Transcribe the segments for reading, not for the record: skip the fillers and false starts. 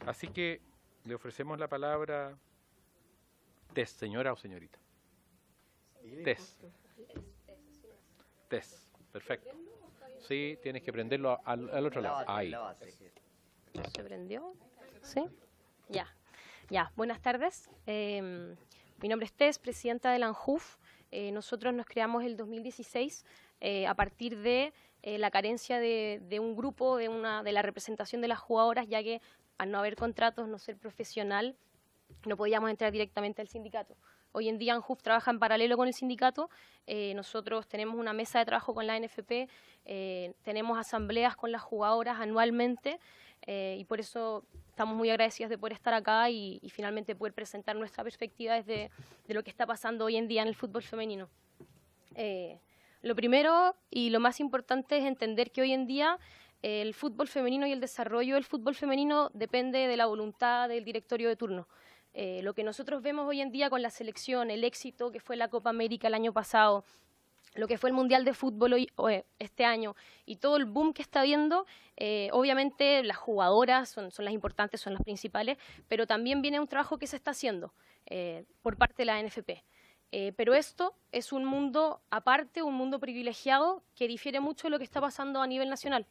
Así que le ofrecemos la palabra Tess, señora o señorita. Tess. Tess, perfecto. Sí, tienes que prenderlo al otro lado. Ahí. ¿Se prendió? ¿Sí? Ya. Ya, buenas tardes. Mi nombre es Tess, presidenta de la ANJUF. Nosotros nos creamos el 2016 a partir de la carencia de un grupo, de la representación de las jugadoras, ya que al no haber contratos, no ser profesional, no podíamos entrar directamente al sindicato. Hoy en día ANJUF trabaja en paralelo con el sindicato. Nosotros tenemos una mesa de trabajo con la ANFP, tenemos asambleas con las jugadoras anualmente, y por eso estamos muy agradecidos de poder estar acá y finalmente poder presentar nuestra perspectiva de lo que está pasando hoy en día en el fútbol femenino. Lo primero y lo más importante es entender que hoy en día el fútbol femenino y el desarrollo del fútbol femenino depende de la voluntad del directorio de turno. Lo que nosotros vemos hoy en día con la selección, el éxito que fue la Copa América el año pasado, lo que fue el Mundial de Fútbol este año y todo el boom que está habiendo, obviamente las jugadoras son las importantes, son las principales, pero también viene un trabajo que se está haciendo por parte de la ANFP. Pero esto es un mundo aparte, un mundo privilegiado que difiere mucho de lo que está pasando a nivel nacional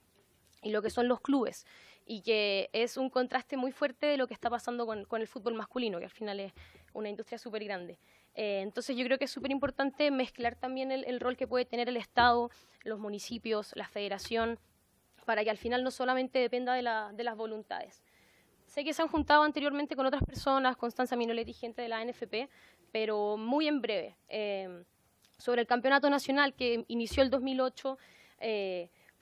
y lo que son los clubes, y que es un contraste muy fuerte de lo que está pasando con el fútbol masculino, que al final es una industria súper grande. Entonces yo creo que es súper importante mezclar también el rol que puede tener el Estado, los municipios, la federación, para que al final no solamente dependa de las voluntades. Sé que se han juntado anteriormente con otras personas, Constanza Minoletti, gente de la ANFP, pero muy en breve. Sobre el campeonato nacional que inició el 2008,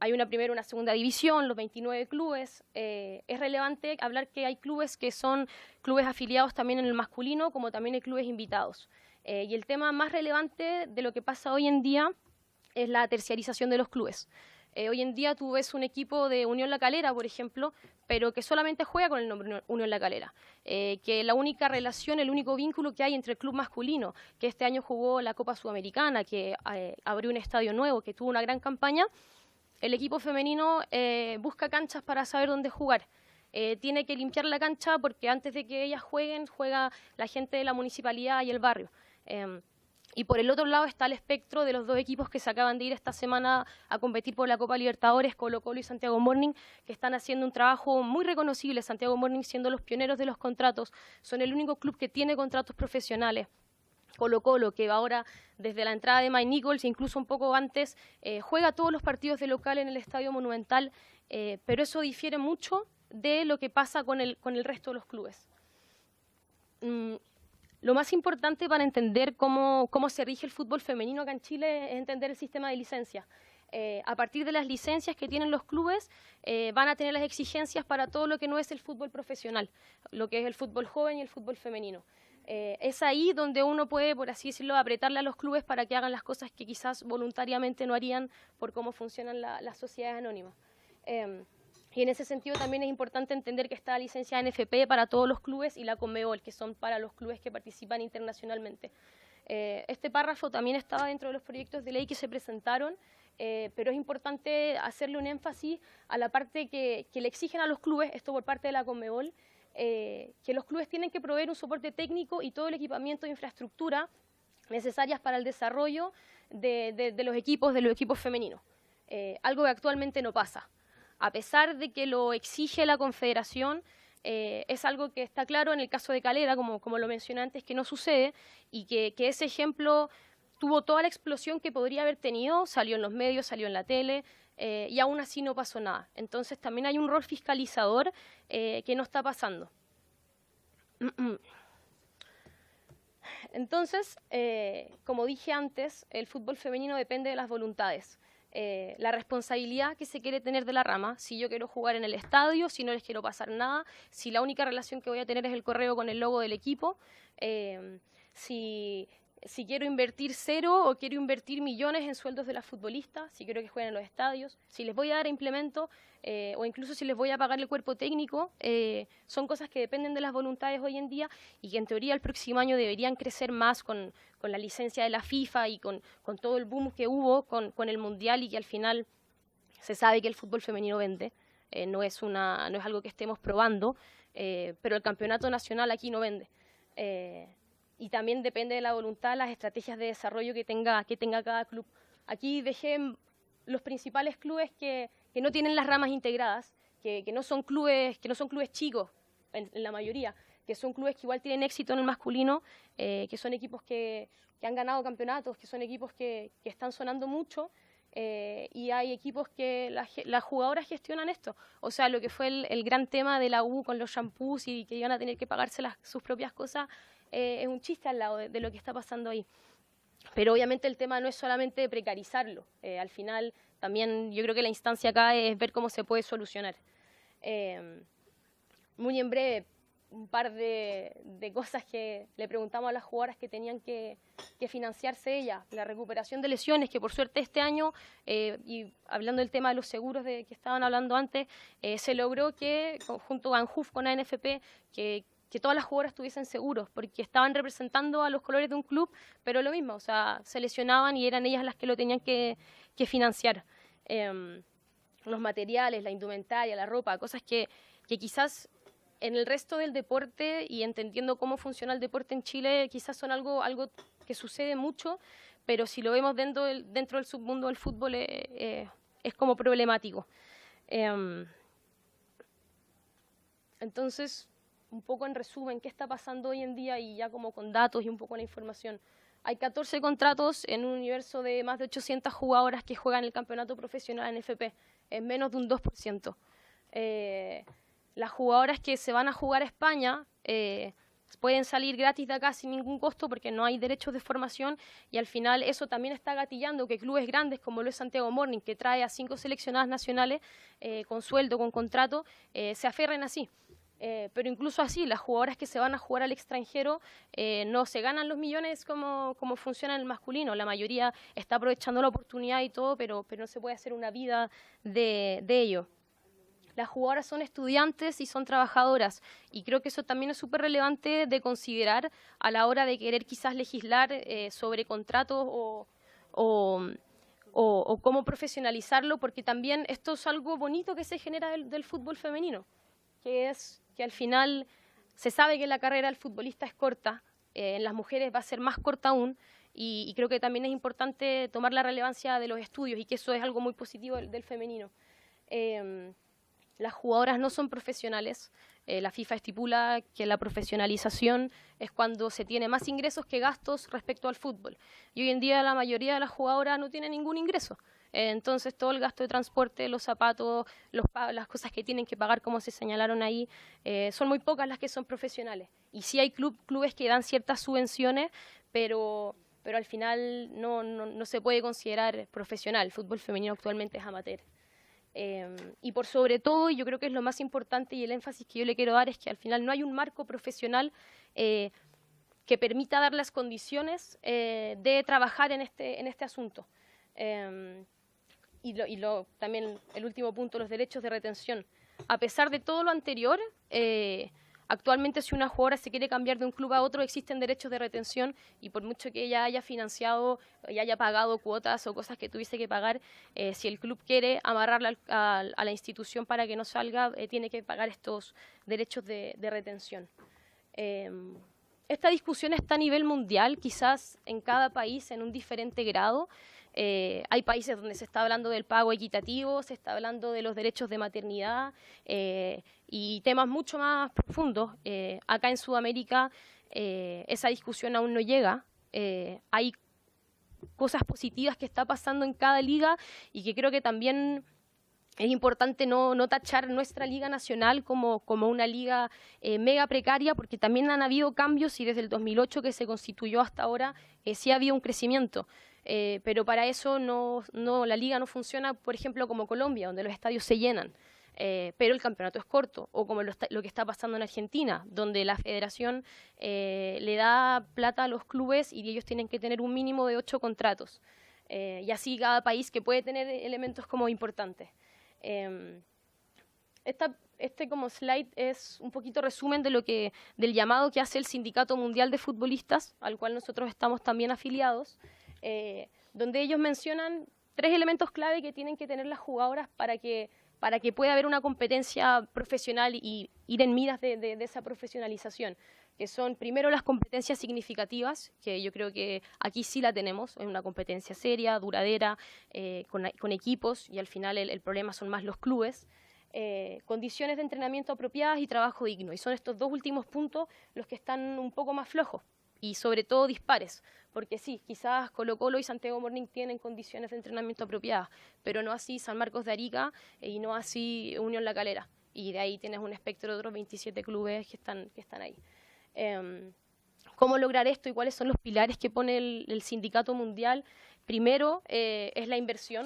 hay una primera y una segunda división, los 29 clubes. Es relevante hablar que hay clubes que son clubes afiliados también en el masculino, como también hay clubes invitados. Y el tema más relevante de lo que pasa hoy en día es la terciarización de los clubes. Hoy en día tú ves un equipo de Unión La Calera, por ejemplo, pero que solamente juega con el nombre Unión La Calera. Que la única relación, el único vínculo que hay entre el club masculino, que este año jugó la Copa Sudamericana, que abrió un estadio nuevo, que tuvo una gran campaña, el equipo femenino busca canchas para saber dónde jugar. Tiene que limpiar la cancha porque antes de que ellas jueguen, juega la gente de la municipalidad y el barrio. Y por el otro lado está el espectro de los dos equipos que se acaban de ir esta semana a competir por la Copa Libertadores, Colo-Colo y Santiago Morning, que están haciendo un trabajo muy reconocible. Santiago Morning siendo los pioneros de los contratos, son el único club que tiene contratos profesionales. Colo-Colo, que ahora desde la entrada de Mike Nichols, incluso un poco antes, juega todos los partidos de local en el Estadio Monumental, pero eso difiere mucho de lo que pasa con el resto de los clubes. Lo más importante para entender cómo se rige el fútbol femenino acá en Chile es entender el sistema de licencias. A partir de las licencias que tienen los clubes, van a tener las exigencias para todo lo que no es el fútbol profesional, lo que es el fútbol joven y el fútbol femenino. Es ahí donde uno puede, por así decirlo, apretarle a los clubes para que hagan las cosas que quizás voluntariamente no harían por cómo funcionan las sociedades anónimas. Y en ese sentido también es importante entender que está la licencia ANFP para todos los clubes y la Conmebol, que son para los clubes que participan internacionalmente. Este párrafo también estaba dentro de los proyectos de ley que se presentaron, pero es importante hacerle un énfasis a la parte que le exigen a los clubes, esto por parte de la Conmebol, que los clubes tienen que proveer un soporte técnico y todo el equipamiento de infraestructura necesarias para el desarrollo de los equipos femeninos, algo que actualmente no pasa. A pesar de que lo exige la Confederación, es algo que está claro en el caso de Calera, como lo mencioné antes, que no sucede, y que ese ejemplo tuvo toda la explosión que podría haber tenido, salió en los medios, salió en la tele, y aún así no pasó nada. Entonces también hay un rol fiscalizador que no está pasando. Entonces, como dije antes, el fútbol femenino depende de las voluntades. La responsabilidad que se quiere tener de la rama, si yo quiero jugar en el estadio, si no les quiero pasar nada, si la única relación que voy a tener es el correo con el logo del equipo, si quiero invertir 0 o quiero invertir millones en sueldos de las futbolistas, si quiero que jueguen en los estadios, si les voy a dar implemento o incluso si les voy a pagar el cuerpo técnico, son cosas que dependen de las voluntades hoy en día y que en teoría el próximo año deberían crecer más con la licencia de la FIFA y con todo el boom que hubo con el Mundial y que al final se sabe que el fútbol femenino vende. no es algo que estemos probando, pero el campeonato nacional aquí no vende. Y también depende de la voluntad, las estrategias de desarrollo que tenga cada club. Aquí dejé los principales clubes que no tienen las ramas integradas, que no son clubes chicos en la mayoría, que son clubes que igual tienen éxito en el masculino, que son equipos que han ganado campeonatos, que son equipos que están sonando mucho, y hay equipos que las jugadoras gestionan esto. O sea, lo que fue el gran tema de la U con los shampoos y que iban a tener que pagarse sus propias cosas, es un chiste al lado de lo que está pasando ahí. Pero obviamente el tema no es solamente precarizarlo, al final también yo creo que la instancia acá es ver cómo se puede solucionar. Muy en breve, un par de cosas que le preguntamos a las jugadoras que tenían que financiarse ellas. La recuperación de lesiones, que por suerte este año, y hablando del tema de los seguros que estaban hablando antes, se logró que, junto a ANJUF con ANFP, que todas las jugadoras tuviesen seguros, porque estaban representando a los colores de un club, pero lo mismo, o sea, se lesionaban y eran ellas las que lo tenían que financiar. Los materiales, la indumentaria, la ropa, cosas que quizás en el resto del deporte y entendiendo cómo funciona el deporte en Chile, quizás son algo que sucede mucho, pero si lo vemos dentro del submundo del fútbol es como problemático. Entonces, un poco en resumen, ¿qué está pasando hoy en día? Y ya como con datos y un poco la información. Hay 14 contratos en un universo de más de 800 jugadoras que juegan el campeonato profesional en FP, es menos de un 2%. Las jugadoras que se van a jugar a España pueden salir gratis de acá sin ningún costo porque no hay derechos de formación, y al final eso también está gatillando que clubes grandes como lo es Santiago Morning, que trae a 5 seleccionadas nacionales con sueldo, con contrato, se aferren así. Pero incluso así, las jugadoras que se van a jugar al extranjero no se ganan los millones como funciona en el masculino. La mayoría está aprovechando la oportunidad y todo, pero no se puede hacer una vida de ello. Las jugadoras son estudiantes y son trabajadoras, y creo que eso también es súper relevante de considerar a la hora de querer quizás legislar sobre contratos o cómo profesionalizarlo, porque también esto es algo bonito que se genera del fútbol femenino, que es que al final se sabe que la carrera del futbolista es corta, en las mujeres va a ser más corta aún, y creo que también es importante tomar la relevancia de los estudios, y que eso es algo muy positivo del femenino. Las jugadoras no son profesionales. La FIFA estipula que la profesionalización es cuando se tiene más ingresos que gastos respecto al fútbol. Y hoy en día la mayoría de las jugadoras no tienen ningún ingreso. Entonces todo el gasto de transporte, los zapatos, las cosas que tienen que pagar, como se señalaron ahí, son muy pocas las que son profesionales. Y sí hay clubes que dan ciertas subvenciones, pero al final no se puede considerar profesional. El fútbol femenino actualmente es amateur. Y por sobre todo, y yo creo que es lo más importante y el énfasis que yo le quiero dar, es que al final no hay un marco profesional que permita dar las condiciones de trabajar en este asunto. También el último punto, los derechos de retención. A pesar de todo lo anterior, actualmente si una jugadora se quiere cambiar de un club a otro, existen derechos de retención, y por mucho que ella haya financiado y haya pagado cuotas o cosas que tuviese que pagar, si el club quiere amarrarla a la institución para que no salga, tiene que pagar estos derechos de retención. Esta discusión está a nivel mundial, quizás en cada país en un diferente grado. Hay países donde se está hablando del pago equitativo, se está hablando de los derechos de maternidad y temas mucho más profundos. Acá en Sudamérica esa discusión aún no llega. Hay cosas positivas que está pasando en cada liga, y que creo que también es importante no tachar nuestra liga nacional como una liga mega precaria, porque también han habido cambios, y desde el 2008 que se constituyó hasta ahora sí ha habido un crecimiento. Pero para eso la liga no funciona, por ejemplo, como Colombia, donde los estadios se llenan, pero el campeonato es corto, o como lo que está pasando en Argentina, donde la federación le da plata a los clubes y ellos tienen que tener un mínimo de 8 contratos. Y así cada país, que puede tener elementos como importantes. Este como slide es un poquito resumen del llamado que hace el Sindicato Mundial de Futbolistas, al cual nosotros estamos también afiliados, donde ellos mencionan 3 elementos clave que tienen que tener las jugadoras para que para que pueda haber una competencia profesional y ir en miras de esa profesionalización, que son primero las competencias significativas, que yo creo que aquí sí la tenemos, es una competencia seria, duradera, con equipos, y al final el problema son más los clubes. Condiciones de entrenamiento apropiadas y trabajo digno, y son estos dos últimos puntos los que están un poco más flojos y sobre todo dispares, porque sí, quizás Colo-Colo y Santiago Morning tienen condiciones de entrenamiento apropiadas, pero no así San Marcos de Arica y no así Unión La Calera, y de ahí tienes un espectro de otros 27 clubes que están ahí. ¿Cómo lograr esto y cuáles son los pilares que pone el Sindicato Mundial? Primero es la inversión,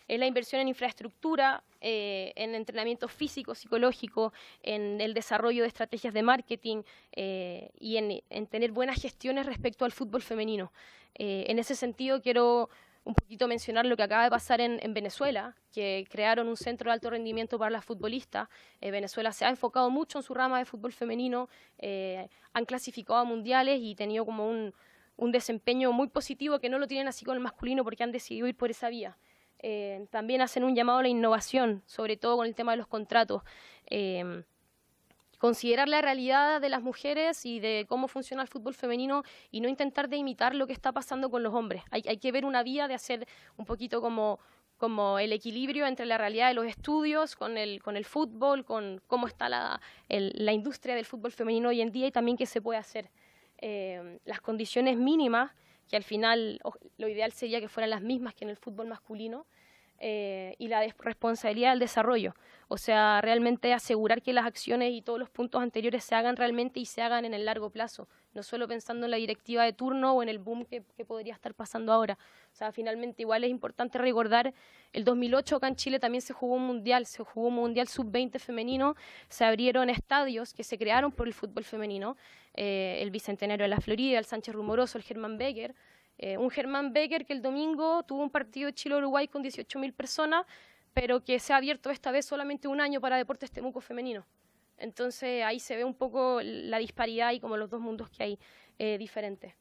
es la inversión en infraestructura, en entrenamiento físico, psicológico, en el desarrollo de estrategias de marketing y en tener buenas gestiones respecto al fútbol femenino. En ese sentido quiero un poquito mencionar lo que acaba de pasar en Venezuela, que crearon un centro de alto rendimiento para las futbolistas. Venezuela se ha enfocado mucho en su rama de fútbol femenino, han clasificado a mundiales y tenido como un desempeño muy positivo, que no lo tienen así con el masculino porque han decidido ir por esa vía. También hacen un llamado a la innovación, sobre todo con el tema de los contratos. Considerar la realidad de las mujeres y de cómo funciona el fútbol femenino y no intentar de imitar lo que está pasando con los hombres. Hay que ver una vía de hacer un poquito como el equilibrio entre la realidad de los estudios con el fútbol, con cómo está la industria del fútbol femenino hoy en día y también qué se puede hacer. Las condiciones mínimas, que al final lo ideal sería que fueran las mismas que en el fútbol masculino, y la responsabilidad del desarrollo. O sea, realmente asegurar que las acciones y todos los puntos anteriores se hagan realmente y se hagan en el largo plazo, no solo pensando en la directiva de turno o en el boom que podría estar pasando ahora. O sea, finalmente igual es importante recordar, el 2008 acá en Chile también se jugó un mundial sub-20 femenino, se abrieron estadios que se crearon por el fútbol femenino, el Bicentenario de la Florida, el Sánchez Rumoroso, el Germán Becker, un Germán Becker que el domingo tuvo un partido de Chile-Uruguay con 18.000 personas, pero que se ha abierto esta vez solamente un año para Deportes Temuco femenino. Entonces ahí se ve un poco la disparidad y como los dos mundos que hay diferentes.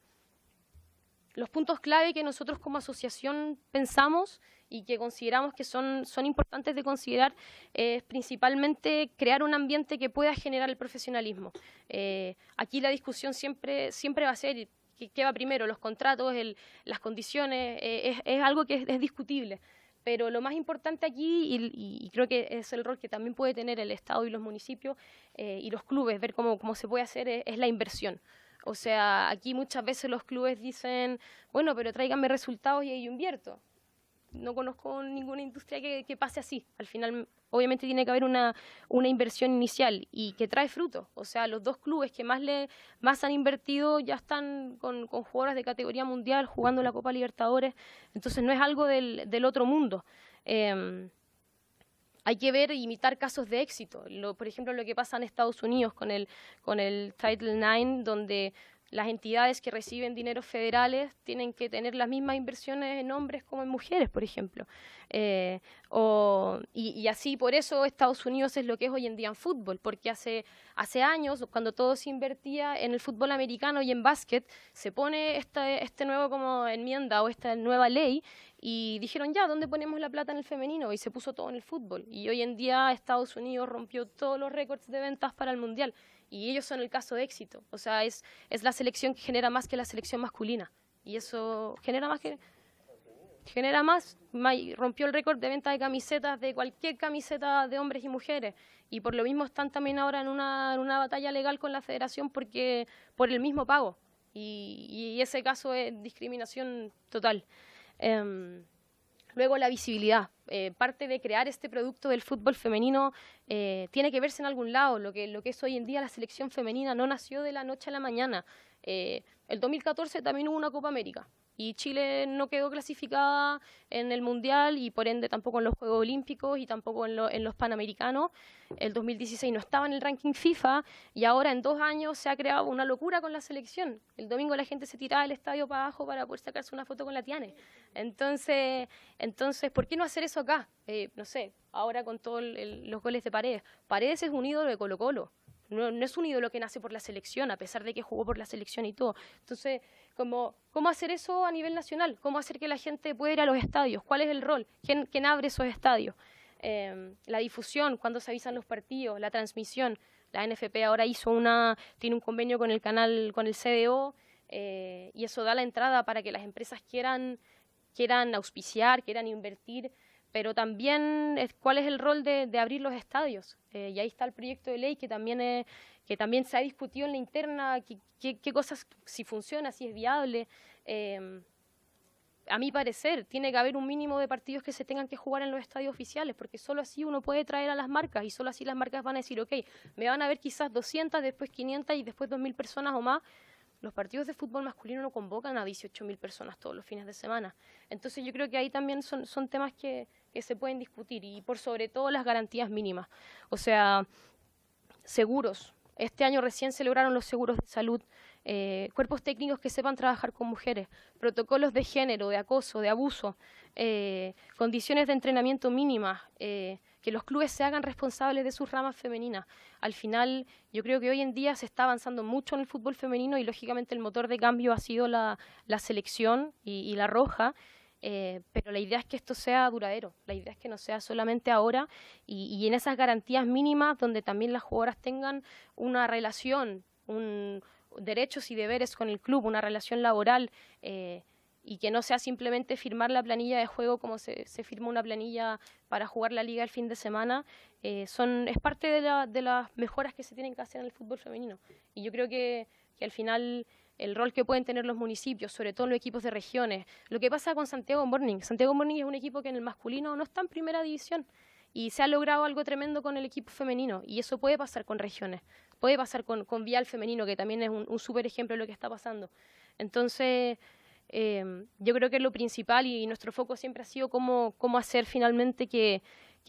Los puntos clave que nosotros como asociación pensamos y que consideramos que son importantes de considerar es principalmente crear un ambiente que pueda generar el profesionalismo. Aquí la discusión siempre va a ser ¿qué va primero? Los contratos, las condiciones, es algo que es discutible. Pero lo más importante aquí, y creo que es el rol que también puede tener el Estado y los municipios y los clubes, ver cómo se puede hacer, es la inversión. O sea, aquí muchas veces los clubes dicen, bueno, pero tráiganme resultados y ahí yo invierto. No conozco ninguna industria que pase así. Al final, obviamente, tiene que haber una inversión inicial y que trae frutos. O sea, los dos clubes que más han invertido ya están con jugadoras de categoría mundial jugando la Copa Libertadores. Entonces, no es algo del otro mundo. Hay que ver e imitar casos de éxito. Por ejemplo, lo que pasa en Estados Unidos con el Title IX, donde las entidades que reciben dineros federales tienen que tener las mismas inversiones en hombres como en mujeres, por ejemplo. Y así, por eso Estados Unidos es lo que es hoy en día en fútbol, porque hace años, cuando todo se invertía en el fútbol americano y en básquet, se pone este nuevo como enmienda o esta nueva ley y dijeron, ya, ¿dónde ponemos la plata en el femenino? Y se puso todo en el fútbol. Y hoy en día Estados Unidos rompió todos los récords de ventas para el Mundial. Y ellos son el caso de éxito. O sea, es la selección que genera más que la selección masculina. Y eso rompió el récord de venta de camisetas, de cualquier camiseta de hombres y mujeres. Y por lo mismo están también ahora en una batalla legal con la federación por el mismo pago. Y ese caso es discriminación total. Luego la visibilidad. Parte de crear este producto del fútbol femenino tiene que verse en algún lado. Lo que es hoy en día la selección femenina no nació de la noche a la mañana. El 2014 también hubo una Copa América y Chile no quedó clasificada en el Mundial y por ende tampoco en los Juegos Olímpicos y tampoco en los Panamericanos. El 2016 no estaba en el ranking FIFA y ahora en 2 años se ha creado una locura con la selección. El domingo la gente se tiraba del estadio para abajo para poder sacarse una foto con la Tiane. Entonces, ¿por qué no hacer eso acá? No sé, ahora con todos los goles de Paredes. Paredes es un ídolo de Colo-Colo. no es un ídolo que nace por la selección, a pesar de que jugó por la selección y todo. Entonces, ¿cómo hacer eso a nivel nacional? ¿Cómo hacer que la gente pueda ir a los estadios? ¿Cuál es el rol? ¿Quién abre esos estadios? La difusión, cuándo se avisan los partidos, la transmisión. La NFP ahora tiene un convenio con el canal, con el CDO, y eso da la entrada para que las empresas quieran auspiciar, quieran invertir, pero también cuál es el rol de abrir los estadios. Y ahí está el proyecto de ley que también se ha discutido en la interna, qué cosas, si funciona, si es viable. A mi parecer, tiene que haber un mínimo de partidos que se tengan que jugar en los estadios oficiales, porque solo así uno puede traer a las marcas, y solo así las marcas van a decir, ok, me van a ver quizás 200, después 500 y después 2.000 personas o más. Los partidos de fútbol masculino no convocan a 18.000 personas todos los fines de semana. Entonces yo creo que ahí también son temas que se pueden discutir, y por sobre todo las garantías mínimas. O sea, seguros. Este año recién se lograron los seguros de salud, cuerpos técnicos que sepan trabajar con mujeres, protocolos de género, de acoso, de abuso, condiciones de entrenamiento mínimas, que los clubes se hagan responsables de sus ramas femeninas. Al final, yo creo que hoy en día se está avanzando mucho en el fútbol femenino, y lógicamente el motor de cambio ha sido la selección y la Roja, pero la idea es que esto sea duradero, la idea es que no sea solamente ahora, y en esas garantías mínimas donde también las jugadoras tengan una relación, derechos y deberes con el club, una relación laboral, y que no sea simplemente firmar la planilla de juego como se firma una planilla para jugar la liga el fin de semana. Es parte de las mejoras que se tienen que hacer en el fútbol femenino, y yo creo que al final el rol que pueden tener los municipios, sobre todo los equipos de regiones. Lo que pasa con Santiago Morning es un equipo que en el masculino no está en primera división, y se ha logrado algo tremendo con el equipo femenino, y eso puede pasar con regiones, puede pasar con Vial femenino, que también es un súper ejemplo de lo que está pasando. Entonces, yo creo que lo principal y nuestro foco siempre ha sido cómo hacer finalmente que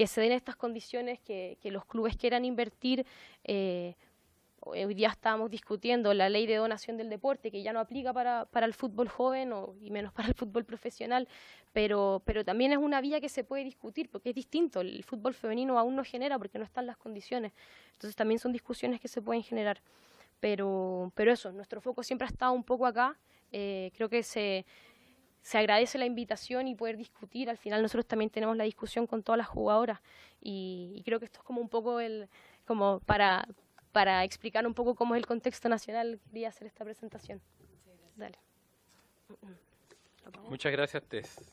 se den estas condiciones, que los clubes quieran invertir. Hoy día estábamos discutiendo la ley de donación del deporte, que ya no aplica para el fútbol joven y menos para el fútbol profesional, pero también es una vía que se puede discutir, porque es distinto. El fútbol femenino aún no genera porque no están las condiciones. Entonces también son discusiones que se pueden generar. Pero eso, nuestro foco siempre ha estado un poco acá. Creo que se agradece la invitación y poder discutir. Al final nosotros también tenemos la discusión con todas las jugadoras, y creo que esto es como un poco como para explicar un poco cómo es el contexto nacional. Quería hacer esta presentación. Dale. Muchas gracias, Tess.